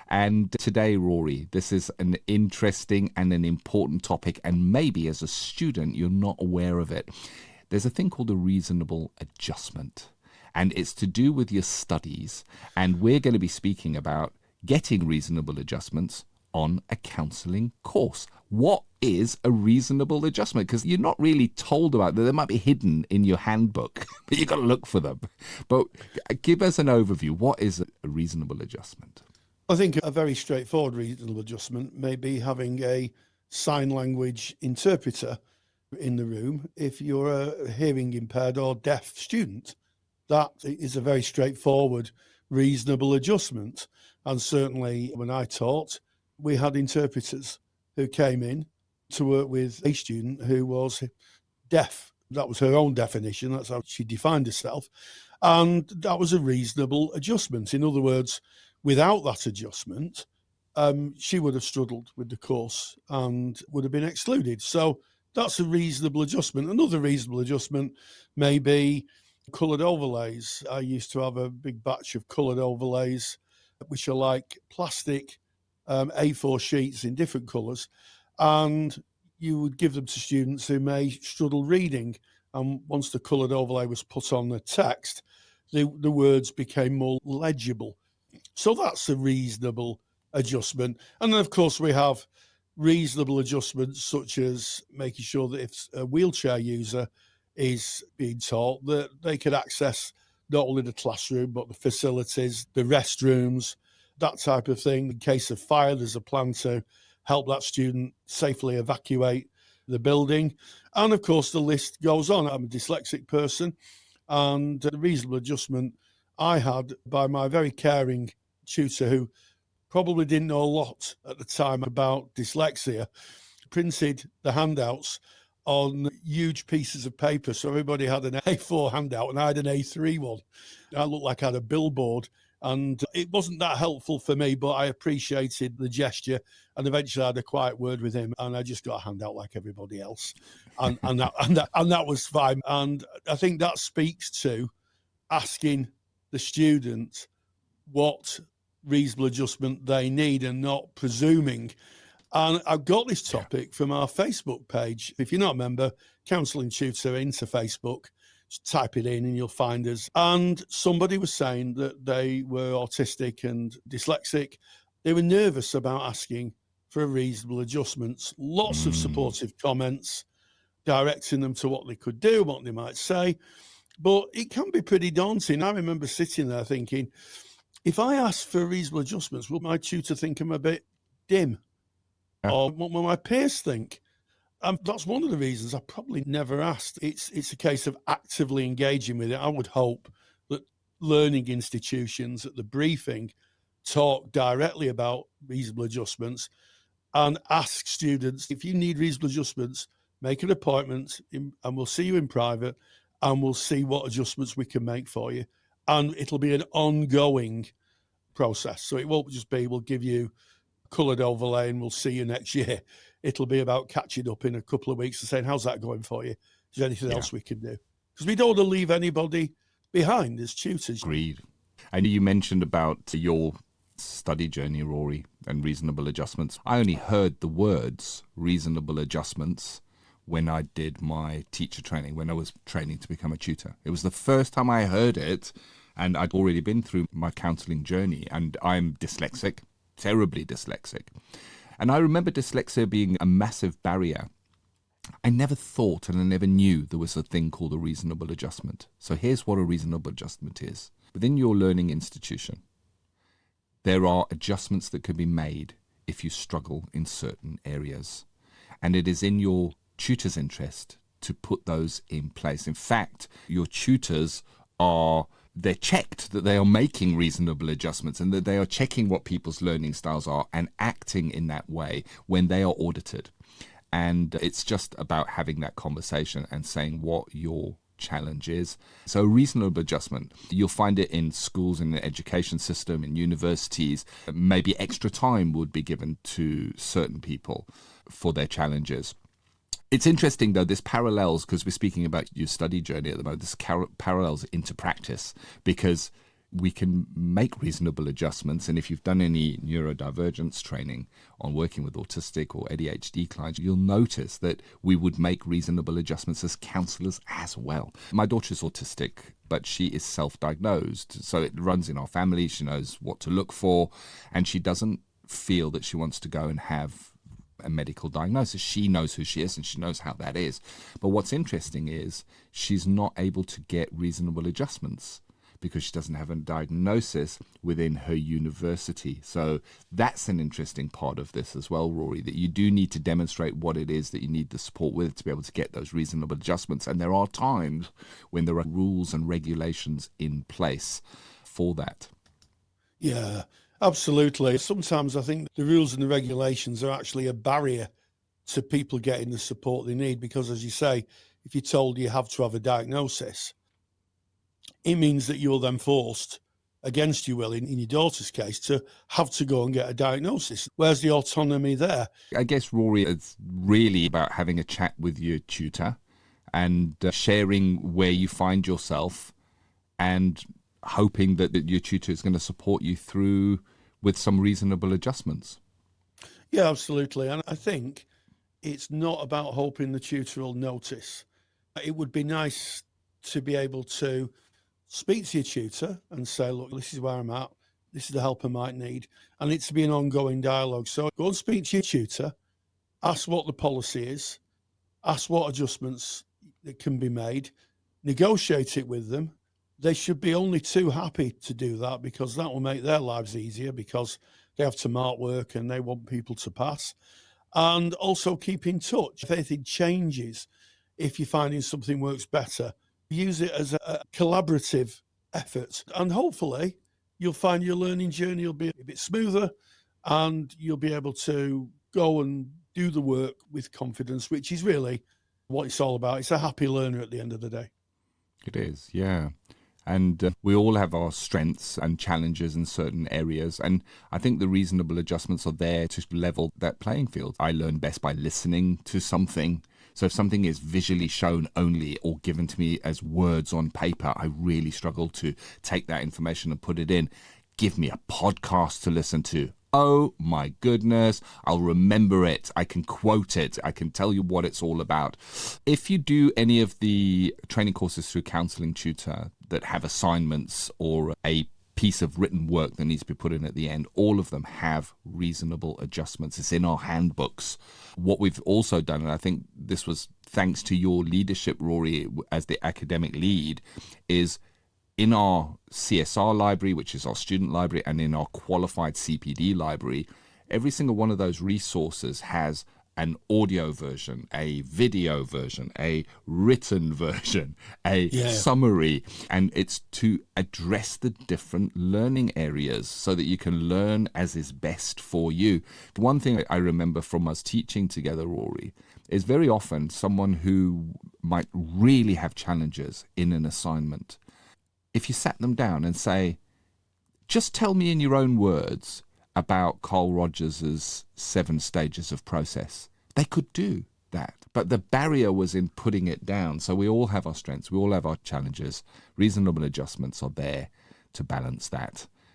And today, Rory, this is an interesting and an important topic, and maybe as a student, you're not aware of it. There's a thing called a reasonable adjustment, and it's to do with your studies, and we're going to be speaking about getting reasonable adjustments on a counselling course. What is a reasonable adjustment? Because you're not really told about them. They might be hidden in your handbook, but you've got to look for them. But give us an overview. What is a reasonable adjustment? I think a very straightforward reasonable adjustment may be having a sign language interpreter in the room if you're a hearing impaired or deaf student. That is a very straightforward, reasonable adjustment. And certainly when I taught, we had interpreters who came in to work with a student who was deaf. That was her own definition. That's how she defined herself. And that was a reasonable adjustment. In other words, without that adjustment, she would have struggled with the course and would have been excluded. So that's a reasonable adjustment. Another reasonable adjustment may be coloured overlays. I used to have a big batch of coloured overlays, which are like plastic A4 sheets in different colours, and you would give them to students who may struggle reading. And once the coloured overlay was put on the text, the words became more legible. So that's a reasonable adjustment. And then, of course, we have reasonable adjustments such as making sure that if a wheelchair user is being taught, that they could access not only the classroom, but the facilities, the restrooms, that type of thing. In case of fire, there's a plan to help that student safely evacuate the building. And of course, the list goes on. I'm a dyslexic person, and the reasonable adjustment I had by my very caring tutor, who probably didn't know a lot at the time about dyslexia, printed the handouts on huge pieces of paper. So everybody had an A4 handout and I had an A3 one. I looked like I had a billboard, and it wasn't that helpful for me, but I appreciated the gesture, and eventually I had a quiet word with him and I just got a handout like everybody else. And that was fine. And I think that speaks to asking the student what reasonable adjustment they need and not presuming. And I've got this topic from our Facebook page. If you're not a member, Counselling Tutor into Facebook, just type it in and you'll find us. And somebody was saying that they were autistic and dyslexic. They were nervous about asking for a reasonable adjustment. Lots of supportive comments, directing them to what they could do, what they might say. But it can be pretty daunting. I remember sitting there thinking, if I ask for reasonable adjustments, will my tutor think I'm a bit dim? Or what will my peers think? And that's one of the reasons I probably never asked. It's a case of actively engaging with it. I would hope that learning institutions at the briefing talk directly about reasonable adjustments and ask students, if you need reasonable adjustments, make an appointment and we'll see you in private and we'll see what adjustments we can make for you. And it'll be an ongoing process. So it won't just be, we'll give you a coloured overlay and we'll see you next year. It'll be about catching up in a couple of weeks and saying, how's that going for you? Is there anything else we can do? Because we don't want to leave anybody behind as tutors. Agreed. And you mentioned about your study journey, Rory, and reasonable adjustments. I only heard the words reasonable adjustments when I did my teacher training, when I was training to become a tutor. It was the first time I heard it, and I'd already been through my counselling journey, and I'm dyslexic, terribly dyslexic. And I remember dyslexia being a massive barrier. I never thought and I never knew there was a thing called a reasonable adjustment. So here's what a reasonable adjustment is. Within your learning institution, there are adjustments that can be made if you struggle in certain areas. And it is in your tutor's interest to put those in place. In fact, your tutors they're checked that they are making reasonable adjustments and that they are checking what people's learning styles are and acting in that way when they are audited. And it's just about having that conversation and saying what your challenge is. So reasonable adjustment, you'll find it in schools, in the education system, in universities. Maybe extra time would be given to certain people for their challenges. It's interesting, though, this parallels, because we're speaking about your study journey at the moment, this parallels into practice, because we can make reasonable adjustments. And if you've done any neurodivergence training on working with autistic or ADHD clients, you'll notice that we would make reasonable adjustments as counsellors as well. My daughter's autistic, but she is self-diagnosed. So it runs in our family. She knows what to look for, and she doesn't feel that she wants to go and have a medical diagnosis. She knows who she is and she knows how that is. But what's interesting is she's not able to get reasonable adjustments because she doesn't have a diagnosis within her university. So that's an interesting part of this as well, Rory, that you do need to demonstrate what it is that you need the support with to be able to get those reasonable adjustments. And there are times when there are rules and regulations in place for that. Yeah, absolutely. Sometimes I think the rules and the regulations are actually a barrier to people getting the support they need because, as you say, if you're told you have to have a diagnosis, it means that you're then forced, against your will, in your daughter's case, to have to go and get a diagnosis. Where's the autonomy there? I guess, Rory, it's really about having a chat with your tutor and sharing where you find yourself and hoping that your tutor is going to support you through with some reasonable adjustments. Yeah, absolutely. And I think it's not about hoping the tutor will notice. It would be nice to be able to speak to your tutor and say, look, this is where I'm at. This is the help I might need. And it's to be an ongoing dialogue. So go and speak to your tutor, ask what the policy is, ask what adjustments that can be made, negotiate it with them. They should be only too happy to do that because that will make their lives easier because they have to mark work and they want people to pass. And also keep in touch. If anything changes, if you're finding something works better, use it as a collaborative effort. And hopefully you'll find your learning journey will be a bit smoother and you'll be able to go and do the work with confidence, which is really what it's all about. It's a happy learner at the end of the day. It is, yeah. And we all have our strengths and challenges in certain areas. And I think the reasonable adjustments are there to level that playing field. I learn best by listening to something. So if something is visually shown only or given to me as words on paper, I really struggle to take that information and put it in. Give me a podcast to listen to. Oh my goodness, I'll remember it. I can quote it. I can tell you what it's all about. If you do any of the training courses through Counselling Tutor that have assignments or a piece of written work that needs to be put in at the end, all of them have reasonable adjustments. It's in our handbooks. What we've also done, and I think this was thanks to your leadership, Rory, as the academic lead, is in our CSR library, which is our student library, and in our qualified CPD library, every single one of those resources has an audio version, a video version, a written version, a summary, and it's to address the different learning areas so that you can learn as is best for you. One thing I remember from us teaching together, Rory, is very often someone who might really have challenges in an assignment, if you sat them down and say, just tell me in your own words about Carl Rogers's 7 stages of process, they could do that. But the barrier was in putting it down. So we all have our strengths. We all have our challenges. Reasonable adjustments are there to balance that.